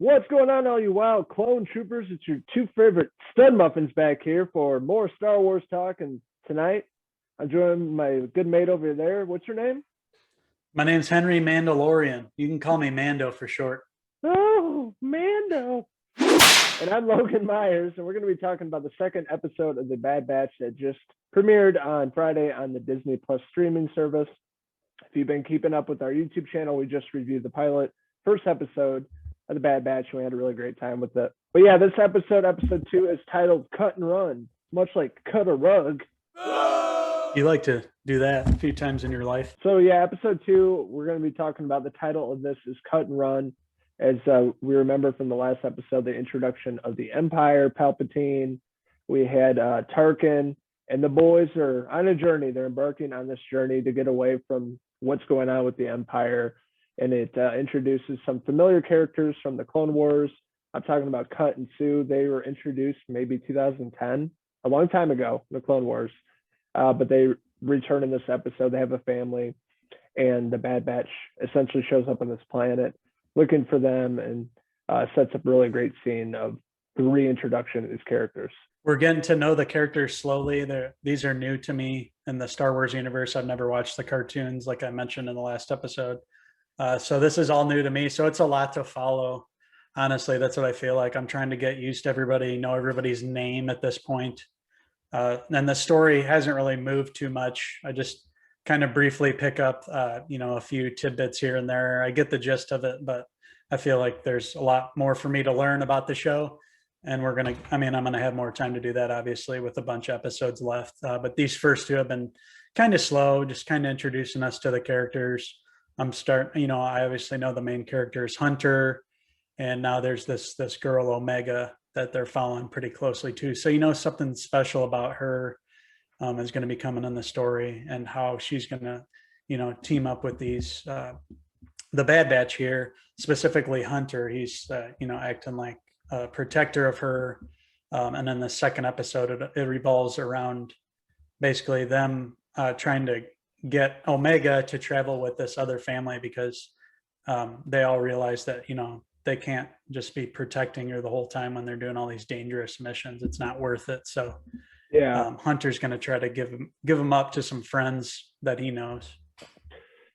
What's going on, all you wild clone troopers? It's your two favorite stud muffins back here for more Star Wars talk. And tonight, I'm joined my good mate over there. What's your name? My name's Henry Mandalorian. You can call me Mando for short. Oh, Mando. And I'm Logan Myers, and we're going to be talking about the second episode of The Bad Batch that just premiered on Friday on the Disney Plus streaming service. If you've been keeping up with our YouTube channel, we just reviewed the pilot first episode of The Bad Batch, and we had a really great time with it. But yeah, this episode 2, is titled Cut and Run, much like cut a rug. You like to do that a few times in your life. So yeah, episode 2, we're going to be talking about the title of this is Cut and Run. As we remember from the last episode, the introduction of the Empire, Palpatine. We had Tarkin, and the boys are on a journey. They're embarking on this journey to get away from what's going on with the Empire. And it introduces some familiar characters from the Clone Wars. I'm talking about Cut and Sue. They were introduced maybe 2010, a long time ago, the Clone Wars. But they return in this episode. They have a family, and the Bad Batch essentially shows up on this planet looking for them, and sets up a really great scene of the reintroduction of these characters. We're getting to know the characters slowly. These are new to me in the Star Wars universe. I've never watched the cartoons, like I mentioned in the last episode. So this is all new to me. So it's a lot to follow. Honestly, that's what I feel like. I'm trying to get used to everybody, know everybody's name at this point. And the story hasn't really moved too much. I just kind of briefly pick up, a few tidbits here and there. I get the gist of it, but I feel like there's a lot more for me to learn about the show. And I'm going to have more time to do that, obviously, with a bunch of episodes left. But these first two have been kind of slow, just kind of introducing us to the characters. I obviously know the main character is Hunter. And now there's this girl, Omega, that they're following pretty closely too. So, something special about her is going to be coming in the story, and how she's going to, team up with these, the Bad Batch here, specifically Hunter. He's, acting like a protector of her. And then the second episode, it revolves around basically them trying to get Omega to travel with this other family, because they all realize that, they can't just be protecting her the whole time when they're doing all these dangerous missions. It's not worth it. So yeah, Hunter's going to try to give him up to some friends that he knows.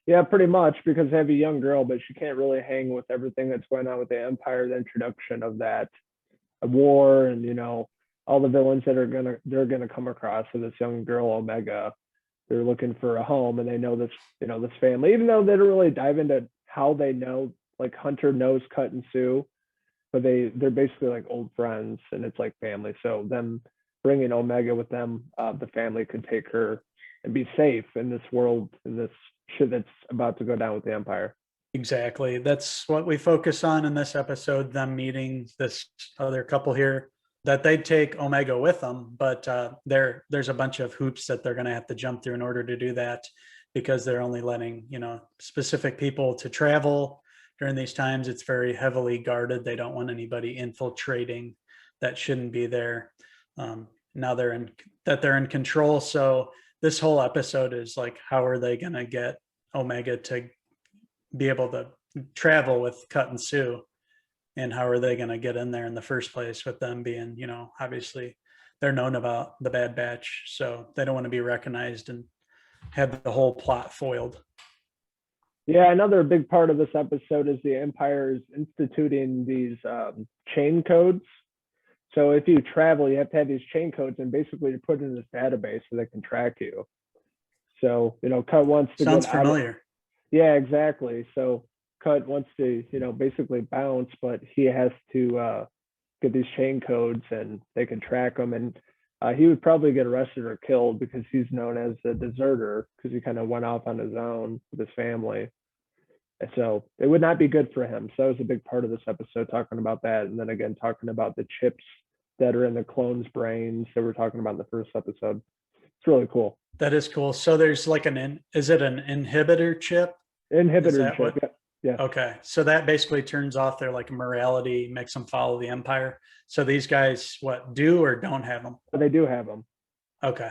Yeah, pretty much, because they have a young girl, but she can't really hang with everything that's going on with the Empire, the introduction of that war, and all the villains that they're gonna come across. So this young girl, Omega, they're looking for a home, and they know this family, even though they don't really dive into how they know. Like Hunter knows Cut and Sue, but they're basically like old friends, and it's like family. So them bringing Omega with them, the family could take her and be safe in this world, in this shit that's about to go down with the Empire. Exactly. That's what we focus on in this episode, them meeting this other couple here, that they take Omega with them. But there's a bunch of hoops that they're going to have to jump through in order to do that, because they're only letting, specific people to travel. During these times, it's very heavily guarded. They don't want anybody infiltrating that shouldn't be there. Now they're in control. So this whole episode is like, how are they going to get Omega to be able to travel with Cut and Sue? And how are they going to get in there in the first place, with them being, obviously they're known about the Bad Batch. So they don't want to be recognized and have the whole plot foiled. Yeah, another big part of this episode is the Empire is instituting these chain codes. So if you travel, you have to have these chain codes, and basically you're put in this database so they can track you. So, Cut wants to Sounds familiar. Yeah, exactly. So Cut wants to, basically bounce, but he has to get these chain codes, and they can track him. And he would probably get arrested or killed, because he's known as a deserter, because he kind of went off on his own with his family. And so it would not be good for him. So that was a big part of this episode, talking about that. And then again, talking about the chips that are in the clones' brains that we're talking about in the first episode. It's really cool. That is cool. So there's like is it an inhibitor chip? Inhibitor chip, yeah. Okay. So that basically turns off their like morality, makes them follow the Empire. So these guys, do or don't have them? But they do have them. Okay.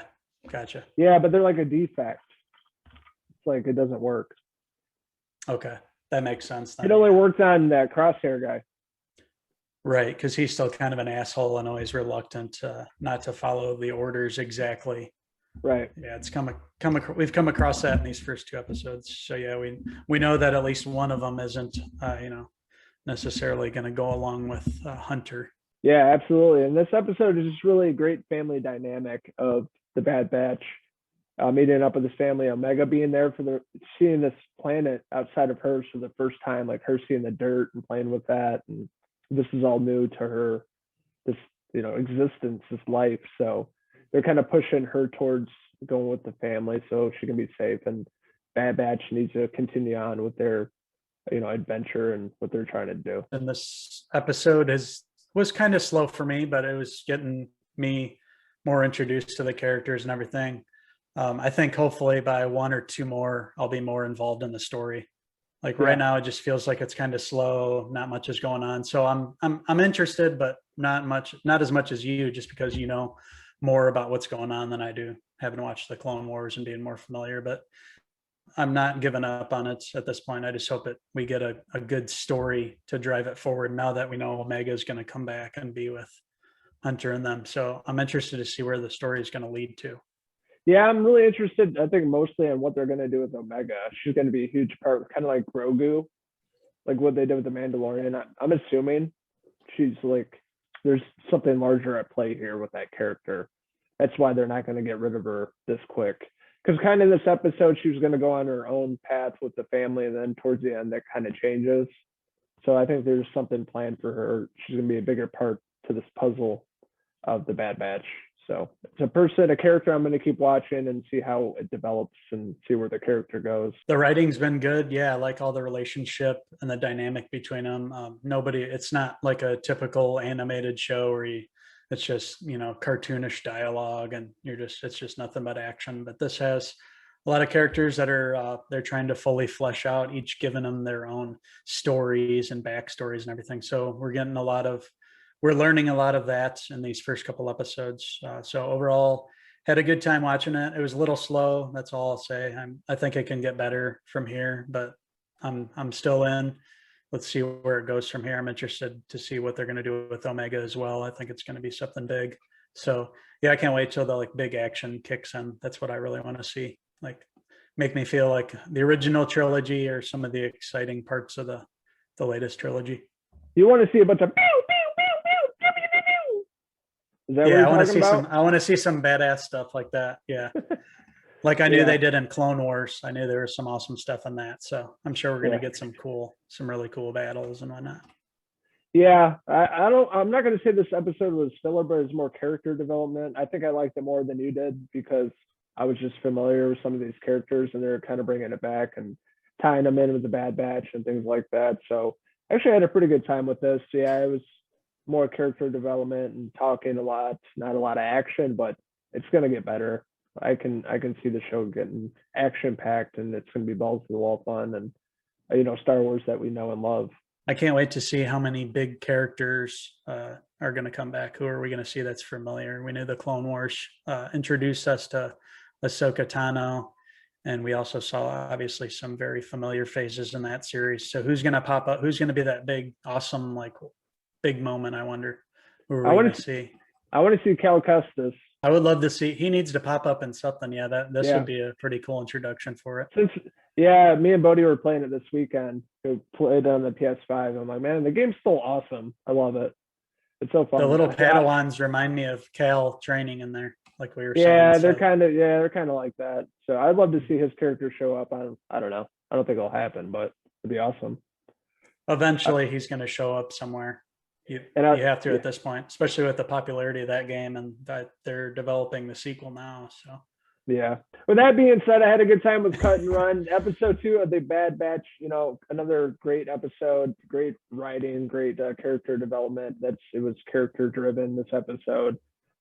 Gotcha. Yeah, but they're like a defect. It's like it doesn't work. Okay. That makes sense then. It only worked on that Crosshair guy. Right, because he's still kind of an asshole and always reluctant not to follow the orders exactly. Right. Yeah, it's we've come across that in these first two episodes. So yeah, we know that at least one of them isn't necessarily going to go along with Hunter. Yeah, absolutely. And this episode is just really a great family dynamic of the Bad Batch meeting up with his family. Omega being there for seeing this planet outside of hers for the first time, like her seeing the dirt and playing with that, and this is all new to her, this existence, this life. So they're kind of pushing her towards going with the family so she can be safe. And Bad Batch needs to continue on with their adventure and what they're trying to do. And this episode was kind of slow for me, but it was getting me more introduced to the characters and everything. I think hopefully by one or two more, I'll be more involved in the story. Like right now, it just feels like it's kind of slow. Not much is going on. So I'm interested, but not as much as you, just because you know more about what's going on than I do, having watched the Clone Wars and being more familiar. But I'm not giving up on it at this point. I just hope we get a good story to drive it forward now that we know Omega is going to come back and be with Hunter and them. So I'm interested to see where the story is going to lead to. Yeah, I'm really interested, I think, mostly on what they're going to do with Omega. She's going to be a huge part, kind of like Grogu, like what they did with the Mandalorian. I'm assuming she's like, there's something larger at play here with that character. That's why they're not going to get rid of her this quick. Because kind of in this episode, she was going to go on her own path with the family, and then towards the end, that kind of changes. So I think there's something planned for her. She's going to be a bigger part to this puzzle of the Bad Batch. So it's a character I'm going to keep watching and see how it develops and see where the character goes. The writing's been good. Yeah, I like all the relationship and the dynamic between them. It's not like a typical animated show where it's just, cartoonish dialogue and it's just nothing but action. But this has a lot of characters that are, they're trying to fully flesh out, each giving them their own stories and backstories and everything. So we're learning a lot of that in these first couple episodes. So overall, had a good time watching it. It was a little slow. That's all I'll say. I think it can get better from here, but I'm still in. Let's see where it goes from here. I'm interested to see what they're going to do with Omega as well. I think it's going to be something big. So yeah, I can't wait till the big action kicks in. That's what I really want to see. Make me feel like the original trilogy or some of the exciting parts of the latest trilogy. You want to see a bunch of I want to see some badass stuff like that. Yeah. Like I knew they did in Clone Wars. I knew there was some awesome stuff in that. So I'm sure we're going to get some really cool battles and whatnot. Yeah. I'm not going to say this episode was filler, but it's more character development. I think I liked it more than you did because I was just familiar with some of these characters and they're kind of bringing it back and tying them in with the Bad Batch and things like that. So actually I had a pretty good time with this. Yeah, it was more character development and talking a lot, not a lot of action, but it's going to get better. I can see the show getting action packed and it's going to be balls to the wall fun and Star Wars that we know and love. I can't wait to see how many big characters are going to come back. Who are we going to see that's familiar? We knew the Clone Wars introduced us to Ahsoka Tano, and we also saw obviously some very familiar faces in that series. So who's going to pop up? Who's going to be that big, awesome, big moment? I wonder. Who are we going to see? I want to see Cal Kestis. I would love to see. He needs to pop up in something. Yeah, this would be a pretty cool introduction for it. Me and Bodie were playing it this weekend. We played on the PS5. I'm like, man, the game's still awesome. I love it. It's so fun. The little Padawans remind me of Cal training in there, like we were saying. Yeah, they're kind of like that. So I'd love to see his character show up. I don't know. I don't think it'll happen, but it'd be awesome. Eventually, he's going to show up somewhere. You have to at this point, especially with the popularity of that game and that they're developing the sequel now. So yeah. With that being said, I had a good time with Cut and Run. Episode 2 of the Bad Batch, another great episode, great writing, great character development. It was character driven this episode.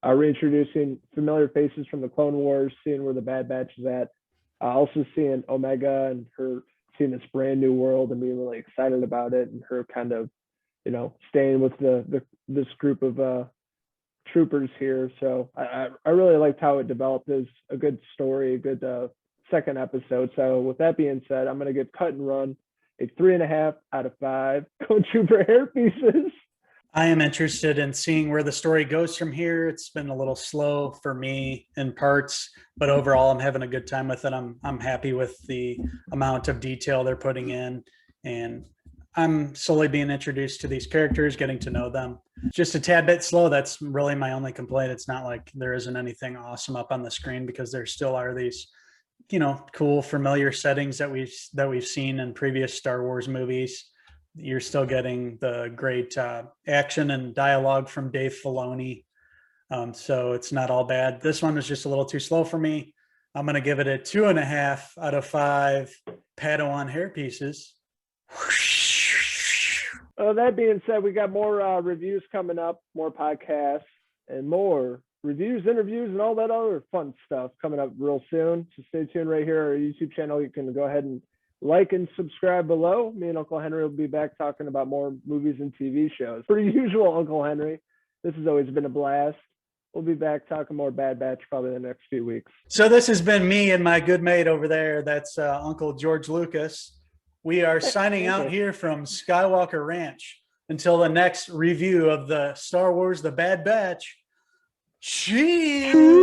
Reintroducing familiar faces from the Clone Wars, seeing where the Bad Batch is at. Also seeing Omega and her seeing this brand new world and being really excited about it, and her kind of staying with this group of troopers here. So I really liked how it developed as a good story, a good second episode. So with that being said, I'm going to give Cut and Run a 3.5 out of 5 Clone Trooper hair pieces. I am interested in seeing where the story goes from here. It's been a little slow for me in parts, but overall I'm having a good time with it. I'm happy with the amount of detail they're putting in, and I'm slowly being introduced to these characters, getting to know them. Just a tad bit slow. That's really my only complaint. It's not like there isn't anything awesome up on the screen, because there still are these, cool familiar settings that we've seen in previous Star Wars movies. You're still getting the great action and dialogue from Dave Filoni. So it's not all bad. This one was just a little too slow for me. I'm going to give it a 2.5 out of 5 Padawan hair pieces. That being said, we got more reviews coming up, more podcasts, and more reviews, interviews, and all that other fun stuff coming up real soon. So stay tuned right here on our YouTube channel. You can go ahead and like and subscribe below. Me and Uncle Henry will be back talking about more movies and TV shows. Per usual, Uncle Henry, this has always been a blast. We'll be back talking more Bad Batch probably in the next few weeks. So this has been me and my good mate over there. That's Uncle George Lucas. We are signing out here from Skywalker Ranch. Until the next review of the Star Wars The Bad Batch. Cheers!